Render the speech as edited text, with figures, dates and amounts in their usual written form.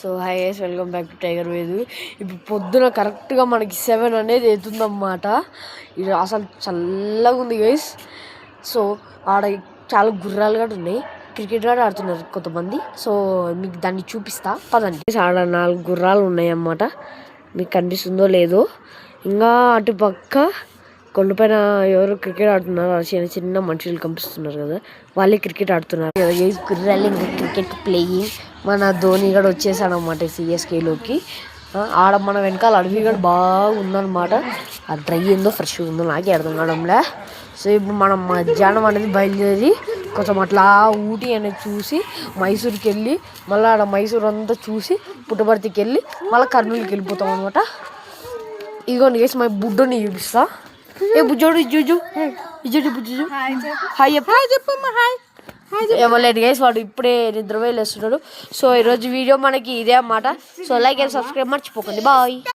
So hi guys, welcome back to tiger Vedu. ఇప్పుడు పొద్దున కరెక్ట్గా మనకి 7 అనేది అవుతుందన్నమాట. ఇది అసలు చల్లగా ఉంది గైస్. సో ఆడ చాలా గుర్రాలు కూడా ఉన్నాయి, క్రికెట్ కూడా ఆడుతున్నారు కొంతమంది. సో మీకు దాన్ని చూపిస్తా పదండి. ఆడ 4 గుర్రాలు ఉన్నాయి అన్నమాట, మీకు కనిపిస్తుందో లేదో. ఇంకా అటు పక్క కొండపైన ఎవరు క్రికెట్ ఆడుతున్నారు, చిన్న చిన్న మనుషులు కనిపిస్తున్నారు కదా, వాళ్ళే క్రికెట్ ఆడుతున్నారు కదా. గుర్రాలు ఇంకా క్రికెట్ ప్లేయింగ్. మన ధోని కూడా వచ్చేసాడు అనమాట సిఎస్కేలోకి. ఆడ మన వెనకాల అడవి కూడా బాగా ఉందన్నమాట. ఆ డ్రై ఏందో ఫ్రెష్ ఉందో నాకే అర్థం కావడంలే. సో ఇప్పుడు మనం మధ్యాహ్నం అనేది బయలుదేరి కొంచెం అట్లా ఊటీ అనేది చూసి మైసూర్కి వెళ్ళి మళ్ళీ ఆడ మైసూర్ అంతా చూసి పుట్టపర్తికి వెళ్ళి మళ్ళీ కర్నూలుకి వెళ్ళిపోతాం అనమాట. ఇదిగోండి గైస్, మా బుడ్డని చూపిస్తా. ఏ బుజ్జోడు జూజు ఇజ్జు బుజ్జు హాయ్ చెప్పమ్మా. హాయ్ ఇవ్వలేదు గైస్, వాడు ఇప్పుడే నిద్రపోయి లేస్తున్నాడు. సో ఈరోజు వీడియో మనకి ఇదే అన్నమాట. సో లైక్ అండ్ సబ్స్క్రైబ్ మర్చిపోకండి. బాయ్.